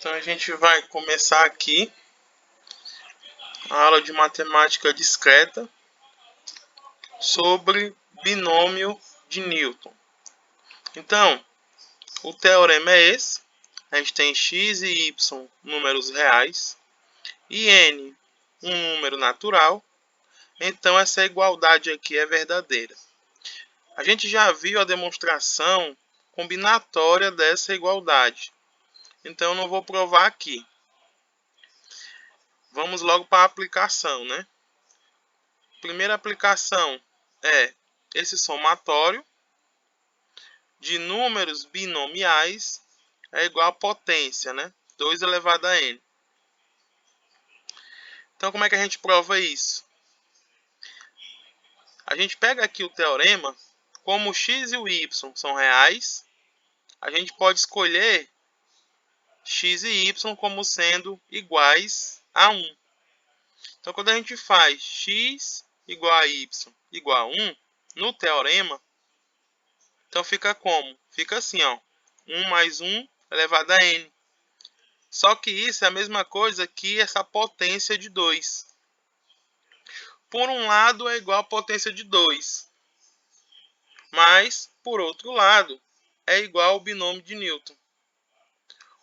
Então a gente vai começar aqui a aula de matemática discreta sobre binômio de Newton. Então, o teorema é esse. A gente tem x e y números reais e n um número natural. Então essa igualdade aqui é verdadeira. A gente já viu a demonstração combinatória dessa igualdade. Então eu não vou provar aqui. Vamos logo para a aplicação, né? Primeira aplicação é esse somatório de números binomiais é igual a potência, né? 2 elevado a n. Então, como é que a gente prova isso? A gente pega aqui o teorema, como o x e o y são reais, a gente pode escolher x e y como sendo iguais a 1. Então, quando a gente faz x igual a y igual a 1 no teorema, então fica como? Fica assim, ó, 1 mais 1 elevado a n. Só que isso é a mesma coisa que essa potência de 2. Por um lado é igual a potência de 2. Mas, por outro lado, é igual ao binômio de Newton.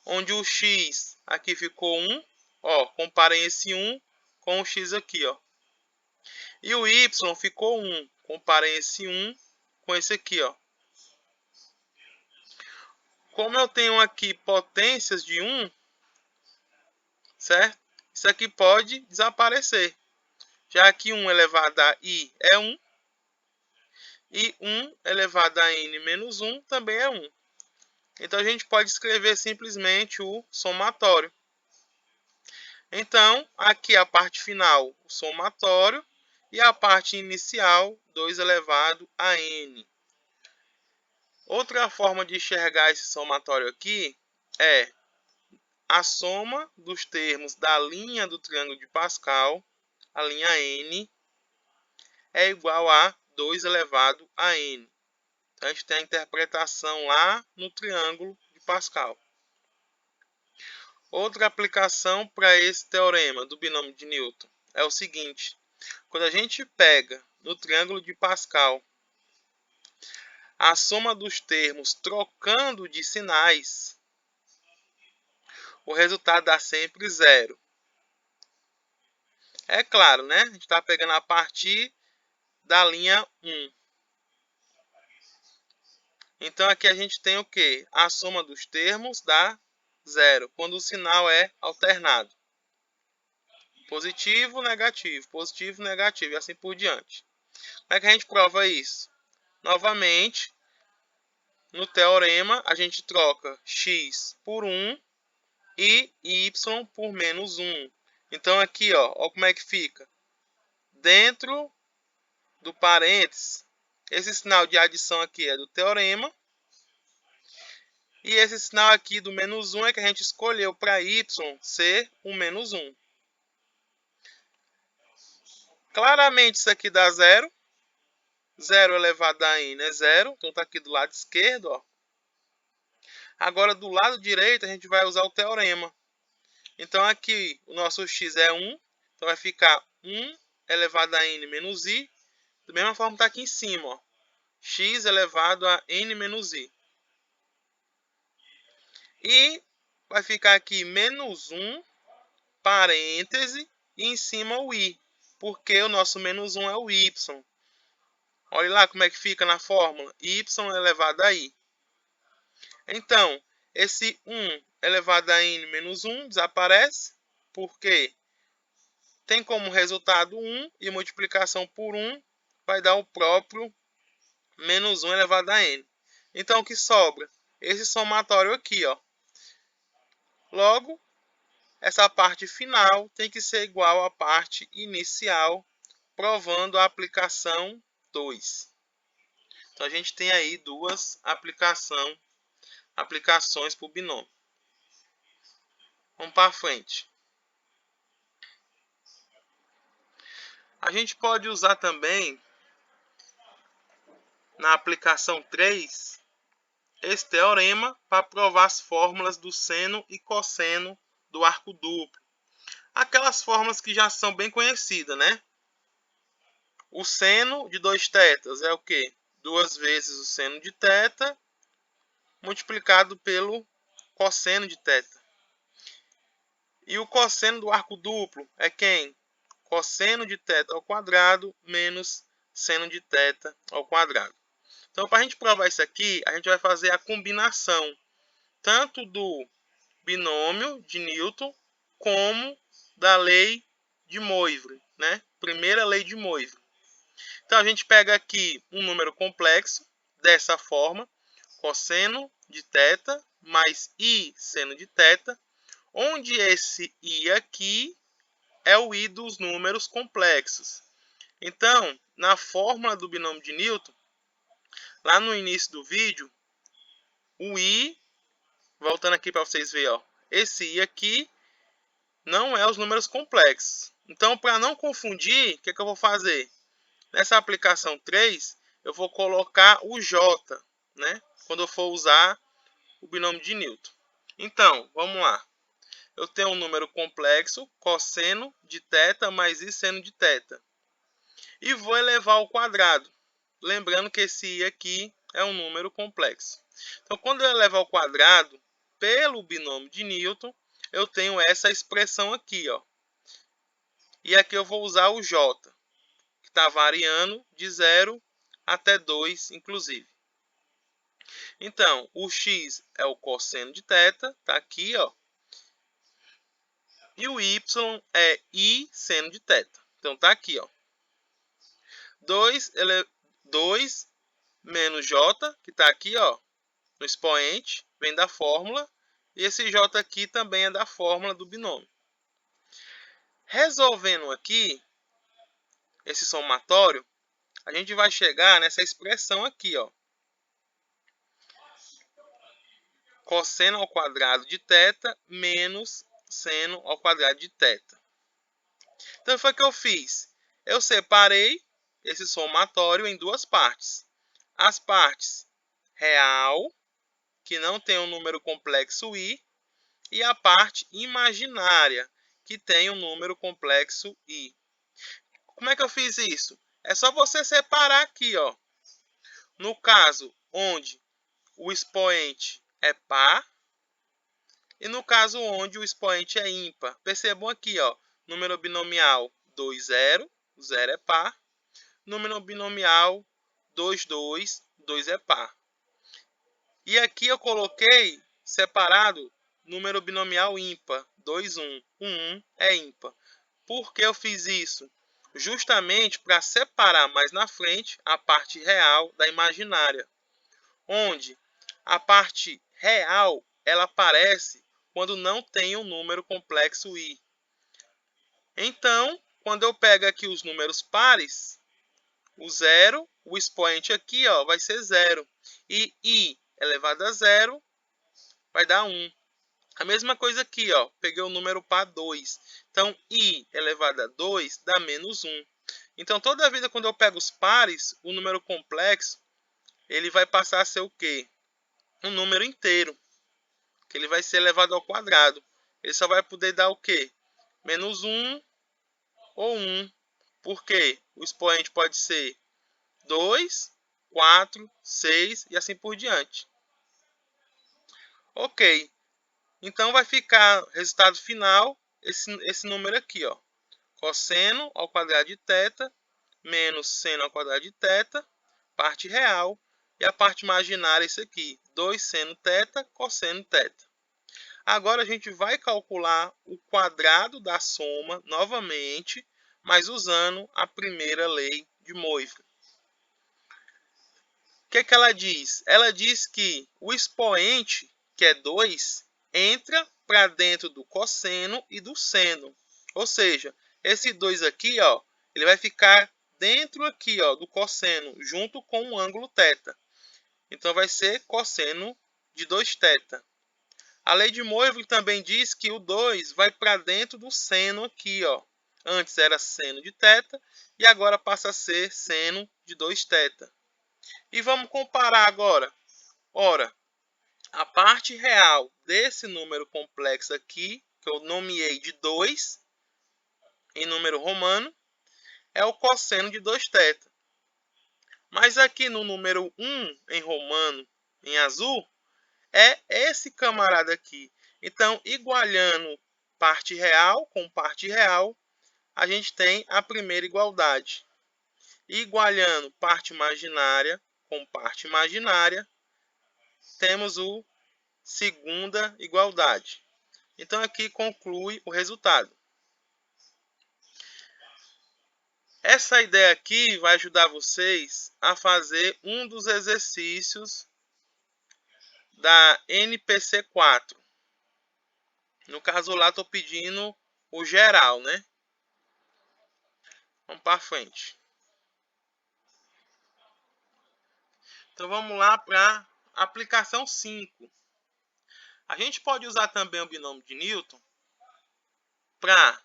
Onde o x aqui ficou 1. Ó, comparem esse 1 com o x aqui, ó. E o y ficou 1. Comparem esse 1 com esse aqui, ó. Como eu tenho aqui potências de 1, certo? Isso aqui pode desaparecer. Já que 1 elevado a i é 1. E 1 elevado a n menos 1 também é 1. Então, a gente pode escrever simplesmente o somatório. Então, aqui a parte final, o somatório. E a parte inicial, 2 elevado a n. Outra forma de enxergar esse somatório aqui é a soma dos termos da linha do triângulo de Pascal, a linha n, é igual a 2 elevado a n. Então, a gente tem a interpretação lá no triângulo de Pascal. Outra aplicação para esse teorema do binômio de Newton é o seguinte. Quando a gente pega no triângulo de Pascal a soma dos termos trocando de sinais, o resultado dá sempre 0. É claro, né? A gente está pegando a partir da linha 1. Então, aqui a gente tem o quê? A soma dos termos dá 0, quando o sinal é alternado. Positivo, negativo, negativo e assim por diante. Como é que a gente prova isso? Novamente, no teorema, a gente troca x por 1 e y por menos 1. Então, aqui, ó como é que fica. Dentro do parênteses, esse sinal de adição aqui é do teorema. E esse sinal aqui do menos 1 é que a gente escolheu para y ser o menos 1. Claramente, isso aqui dá 0. 0 elevado a n é 0. Então, está aqui do lado esquerdo. Ó. Agora, do lado direito, a gente vai usar o teorema. Então, aqui, o nosso x é 1. Então, vai ficar 1 elevado a n menos i. Da mesma forma que está aqui em cima. Ó. X elevado a n menos i. E vai ficar aqui menos 1, parêntese, e em cima o i. Porque o nosso menos 1 é o y. Olha lá como é que fica na fórmula. Y elevado a i. Então, esse 1 elevado a n menos 1 desaparece. Porque tem como resultado 1 e multiplicação por 1 vai dar o próprio menos 1 elevado a n. Então, o que sobra? Esse somatório aqui. Ó. Logo, essa parte final tem que ser igual à parte inicial, provando a aplicação 2. Então, a gente tem aí duas aplicações para o binômio. Vamos para frente. A gente pode usar também, na aplicação 3, esse teorema para provar as fórmulas do seno e cosseno do arco duplo. Aquelas fórmulas que já são bem conhecidas, né? O seno de 2θ é o quê? 2 vezes o seno de θ multiplicado pelo cosseno de θ. E o cosseno do arco duplo é quem? Cosseno de θ ao quadrado menos seno de θ ao quadrado. Então, para a gente provar isso aqui, a gente vai fazer a combinação tanto do binômio de Newton como da lei de Moivre, né? Primeira lei de Moivre. Então, a gente pega aqui um número complexo dessa forma, cosseno de θ mais i seno de θ, onde esse i aqui é o i dos números complexos. Então, na fórmula do binômio de Newton, lá no início do vídeo, o i, voltando aqui para vocês verem, ó, esse i aqui não é os números complexos. Então, para não confundir, o que eu vou fazer? Nessa aplicação 3, eu vou colocar o j, né? Quando eu for usar o binômio de Newton. Então, vamos lá. Eu tenho um número complexo, cosseno de θ mais i seno de θ. E vou elevar ao quadrado. Lembrando que esse i aqui é um número complexo. Então, quando eu elevo ao quadrado, pelo binômio de Newton, eu tenho essa expressão aqui, ó. E aqui eu vou usar o j, que está variando de 0 até 2, inclusive. Então, o x é o cosseno de θ, está aqui, ó. E o y é i seno de θ. Então, está aqui, ó. 2 menos j, que está aqui, ó, no expoente, vem da fórmula. E esse j aqui também é da fórmula do binômio. Resolvendo aqui esse somatório, a gente vai chegar nessa expressão aqui, ó. Cosseno ao quadrado de θ menos seno ao quadrado de θ. Então, foi o que eu fiz. Eu separei esse somatório em duas partes. As partes real, que não tem um número complexo i, e a parte imaginária, que tem um número complexo i. Como é que eu fiz isso? É só você separar aqui, ó. No caso onde o expoente é par e no caso onde o expoente é ímpar. Percebam aqui, ó, número binomial 2, 0, 0 é par. Número binomial 2, 2, 2 é par. E aqui eu coloquei separado número binomial ímpar, 2, 1. 1 é ímpar. Por que eu fiz isso? Justamente para separar mais na frente a parte real da imaginária. Onde a parte real ela aparece quando não tem um número complexo i. Então, quando eu pego aqui os números pares, o 0, o expoente aqui, ó, vai ser 0. E i elevado a 0 vai dar 1. A mesma coisa aqui, ó, peguei o número par 2. Então, i elevado a 2 dá menos 1. Então, toda vida quando eu pego os pares, o número complexo, ele vai passar a ser o quê? Um número inteiro, que ele vai ser elevado ao quadrado. Ele só vai poder dar o quê? Menos 1 ou 1. Por quê? O expoente pode ser 2, 4, 6 e assim por diante. Ok. Então, vai ficar resultado final, esse número aqui, ó. Cosseno ao quadrado de θ menos seno ao quadrado de θ, parte real. E a parte imaginária é isso aqui, 2 seno θ, cosseno θ. Agora, a gente vai calcular o quadrado da soma novamente, mas usando a primeira lei de Moivre. O que ela diz? Ela diz que o expoente, que é 2, entra para dentro do cosseno e do seno. Ou seja, esse 2 aqui, ó, ele vai ficar dentro aqui, ó, do cosseno, junto com o ângulo θ. Então, vai ser cosseno de 2θ. A lei de Moivre também diz que o 2 vai para dentro do seno aqui, ó. Antes era seno de θ e agora passa a ser seno de 2θ. E vamos comparar agora. Ora, A parte real desse número complexo aqui, que eu nomeei de 2 em número romano, é o cosseno de 2θ. Mas aqui no número 1 em romano, em azul, é esse camarada aqui. Então, igualando parte real com parte real, a gente tem a primeira igualdade. Igualando parte imaginária com parte imaginária, temos o segunda igualdade. Então, aqui conclui o resultado. Essa ideia aqui vai ajudar vocês a fazer um dos exercícios da NPC 4. No caso lá, estou pedindo o geral, né? Vamos para frente. Então, vamos lá para a aplicação 5. A gente pode usar também o binômio de Newton para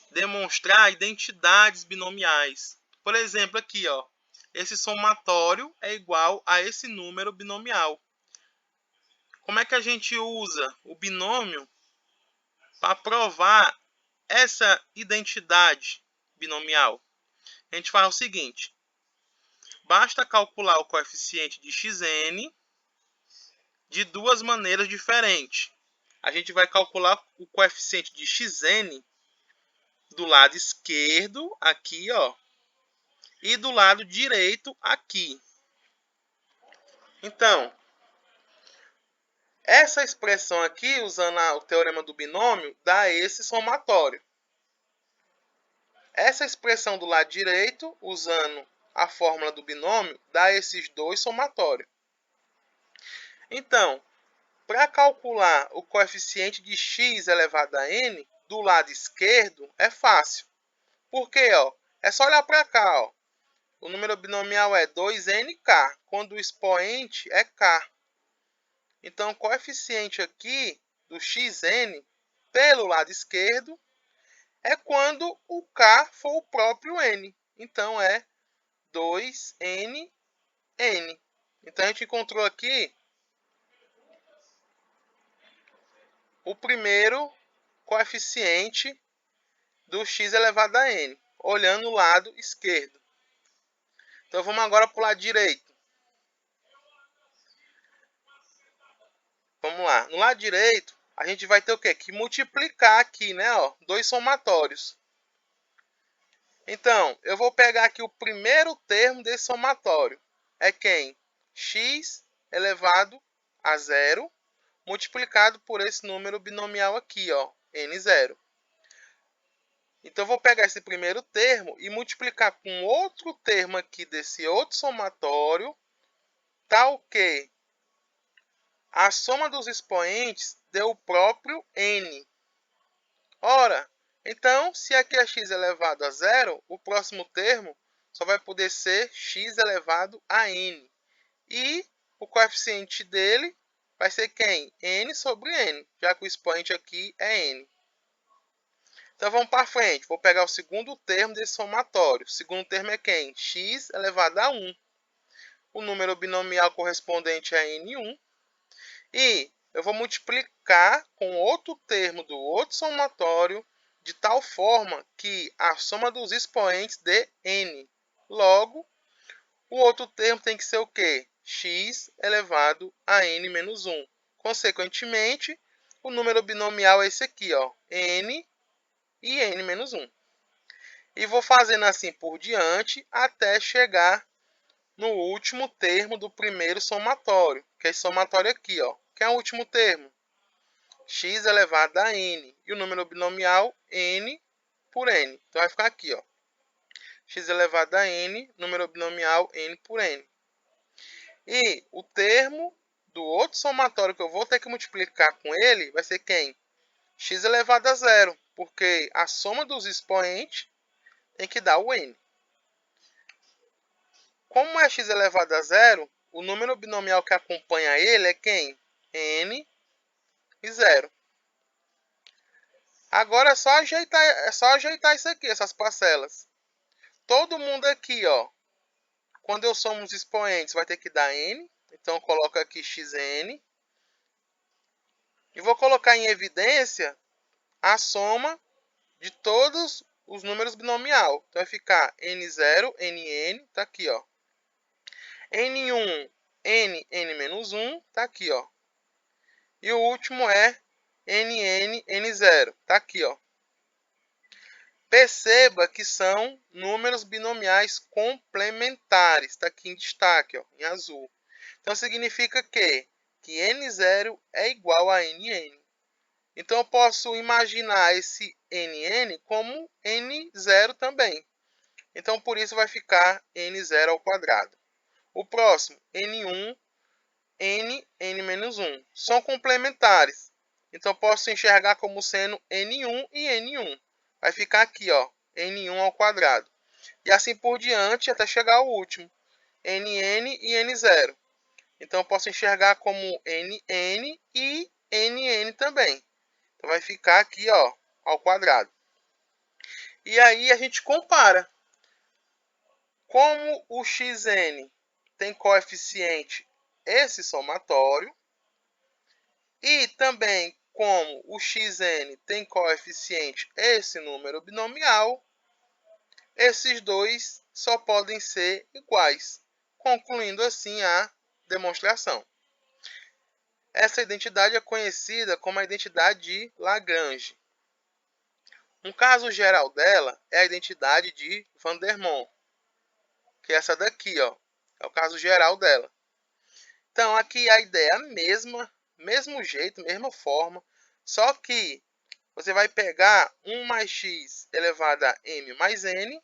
demonstrar identidades binomiais. Por exemplo, aqui, ó, esse somatório é igual a esse número binomial. Como é que a gente usa o binômio para provar essa identidade binomial? A gente faz o seguinte: basta calcular o coeficiente de xn de duas maneiras diferentes. A gente vai calcular o coeficiente de xn do lado esquerdo, aqui, ó, e do lado direito, aqui. Então, essa expressão aqui, usando o teorema do binômio, dá esse somatório. Essa expressão do lado direito, usando a fórmula do binômio, dá esses dois somatórios. Então, para calcular o coeficiente de x elevado a n, do lado esquerdo, é fácil. Por quê? Ó, é só olhar para cá. Ó. O número binomial é 2nk, quando o expoente é k. Então, o coeficiente aqui do xn, pelo lado esquerdo, é quando o k for o próprio n. Então, é 2nn. Então, a gente encontrou aqui o primeiro coeficiente do x elevado a n, olhando o lado esquerdo. Então, vamos agora para o lado direito. Vamos lá. No lado direito, a gente vai ter o quê? Que multiplicar aqui, né? Ó, dois somatórios. Então, eu vou pegar aqui o primeiro termo desse somatório. É quem? X elevado a 0, multiplicado por esse número binomial aqui, ó, n0. Então, eu vou pegar esse primeiro termo e multiplicar com outro termo aqui desse outro somatório, tal que a soma dos expoentes deu o próprio n. Ora, então, se aqui é x elevado a 0, o próximo termo só vai poder ser x elevado a n. E o coeficiente dele vai ser quem? N sobre n, já que o expoente aqui é n. Então, vamos para frente. Vou pegar o segundo termo desse somatório. O segundo termo é quem? X elevado a 1. O número binomial correspondente é n1. E eu vou multiplicar com outro termo do outro somatório, de tal forma que a soma dos expoentes dê n. Logo, o outro termo tem que ser o quê? X elevado a n menos 1. Consequentemente, o número binomial é esse aqui, ó, n e n menos 1. E vou fazendo assim por diante até chegar no último termo do primeiro somatório, que é esse somatório aqui, ó, que é o último termo, x elevado a n, e o número binomial n por n. Então, vai ficar aqui, ó, x elevado a n, número binomial n por n. E o termo do outro somatório que eu vou ter que multiplicar com ele vai ser quem? X elevado a 0, porque a soma dos expoentes tem que dar o n. Como é x elevado a 0, o número binomial que acompanha ele é quem? N e 0. Agora é só ajeitar isso aqui, essas parcelas. Todo mundo aqui, ó, quando eu somo os expoentes, vai ter que dar n, Então, eu coloco aqui xn. E vou colocar em evidência a soma de todos os números binomial. Então, vai ficar n0, nn, tá aqui, ó. n1, n-1, tá aqui, ó. E o último é nn, n0, tá aqui, ó. Perceba que são números binomiais complementares, está aqui em destaque, ó, em azul. Então, significa que n0 é igual a nn. Então, eu posso imaginar esse nn como n0 também. Então, por isso vai ficar n0 ao quadrado. O próximo, n1, n-1. São complementares. Então, eu posso enxergar como sendo n1 e n1. Vai ficar aqui, ó, n1 ao quadrado. E assim por diante até chegar ao último, nn e n0. Então, eu posso enxergar como nn e nn também. Então, vai ficar aqui, ó, ao quadrado. E aí a gente compara. Como o xn tem coeficiente esse somatório, e também como o xn tem coeficiente esse número binomial, esses dois só podem ser iguais, concluindo assim a demonstração. Essa identidade é conhecida como a identidade de Lagrange. Um caso geral dela é a identidade de Van der Monde, que é essa daqui, ó, é o caso geral dela. Então, aqui a ideia é a mesma, mesmo jeito, mesma forma, só que você vai pegar 1 mais x elevado a m mais n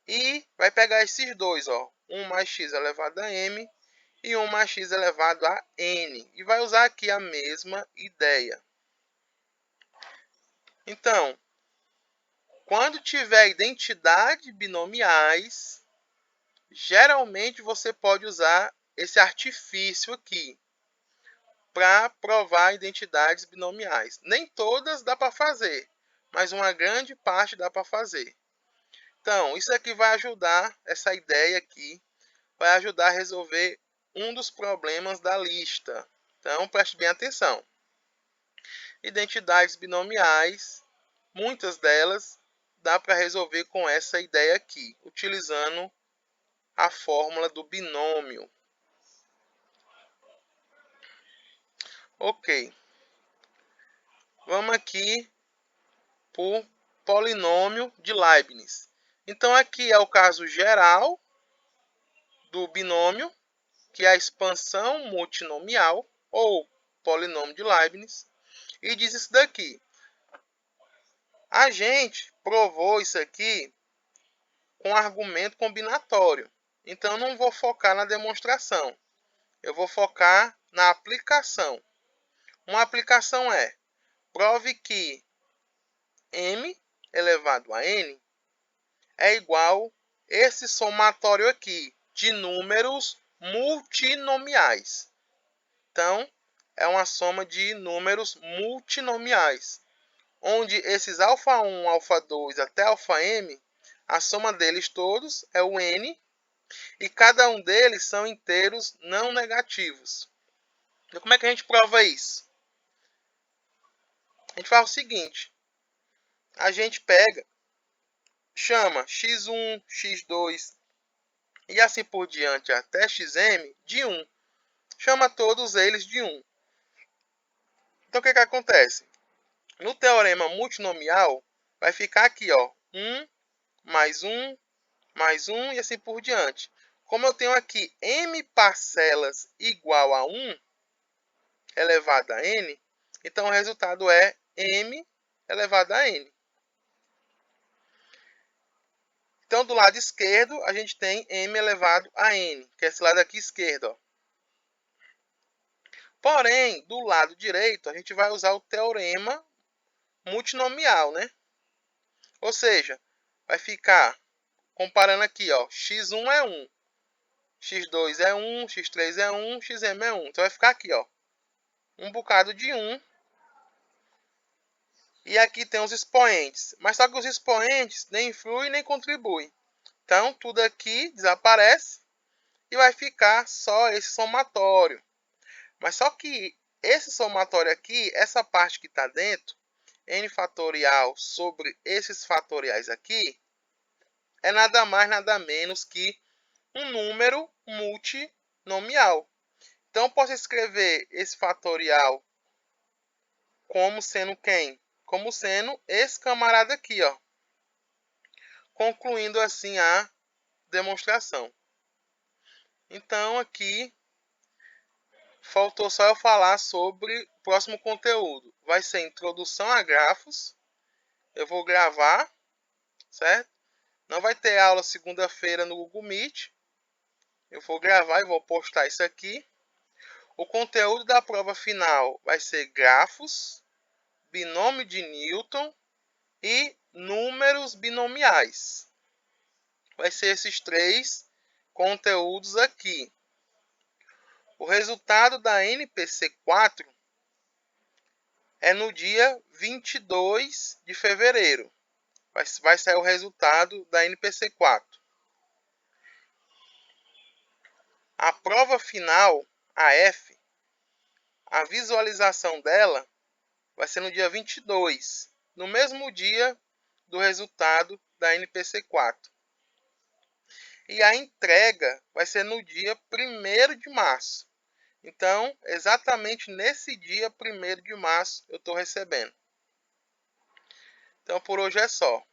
e vai pegar esses dois, ó, 1 mais x elevado a m e 1 mais x elevado a n, e vai usar aqui a mesma ideia. Então, quando tiver identidade binomiais, geralmente você pode usar esse artifício aqui para provar identidades binomiais. Nem todas dá para fazer, mas uma grande parte dá para fazer. Então, isso aqui vai ajudar, essa ideia aqui, vai ajudar a resolver um dos problemas da lista. Então, preste bem atenção. Identidades binomiais, muitas delas dá para resolver com essa ideia aqui, utilizando a fórmula do binômio. Ok. Vamos aqui por polinômio de Leibniz. Então, aqui é o caso geral do binômio, que é a expansão multinomial, ou polinômio de Leibniz, e diz isso daqui. A gente provou isso aqui com argumento combinatório. Então, eu não vou focar na demonstração. Eu vou focar na aplicação. Uma aplicação é: prove que m elevado a n é igual esse somatório aqui de números multinomiais. Então, é uma soma de números multinomiais, onde esses α1, α2 até αm, a soma deles todos é o n, e cada um deles são inteiros não negativos. Então, como é que a gente prova isso? A gente faz o seguinte: a gente pega, chama x1, x2 e assim por diante até xm de 1. Chama todos eles de 1. Então, o que acontece? No teorema multinomial, vai ficar aqui, ó, 1 mais 1 mais 1 e assim por diante. Como eu tenho aqui m parcelas igual a 1 elevado a n, então o resultado é m elevado a n. Então, do lado esquerdo, a gente tem m elevado a n, que é esse lado aqui esquerdo, ó. Porém, do lado direito, a gente vai usar o teorema multinomial, né? Ou seja, vai ficar comparando aqui, ó, x1 é 1, x2 é 1, x3 é 1, xm é 1. Então, vai ficar aqui, ó, um bocado de 1. E aqui tem os expoentes. Mas só que os expoentes nem influem nem contribuem. Então, tudo aqui desaparece. e vai ficar só esse somatório. Mas só que esse somatório aqui, essa parte que está dentro, n fatorial sobre esses fatoriais aqui, é nada mais, nada menos que um número multinomial. Então, eu posso escrever esse fatorial como sendo quem? Como sendo esse camarada aqui, ó. Concluindo assim a demonstração. Então, aqui faltou só eu falar sobre o próximo conteúdo. Vai ser introdução a grafos. Eu vou gravar, certo? Não vai ter aula segunda-feira no Google Meet. Eu vou gravar e vou postar isso aqui. O conteúdo da prova final vai ser grafos, binômio de Newton e números binomiais. Vai ser esses 3 conteúdos aqui. O resultado da NPC4 é no dia 22 de fevereiro. Vai sair o resultado da NPC4. A prova final, a F, a visualização dela vai ser no dia 22, no mesmo dia do resultado da NPC4. E a entrega vai ser no dia 1º de março. Então, exatamente nesse dia 1º de março eu estou recebendo. Então, por hoje é só.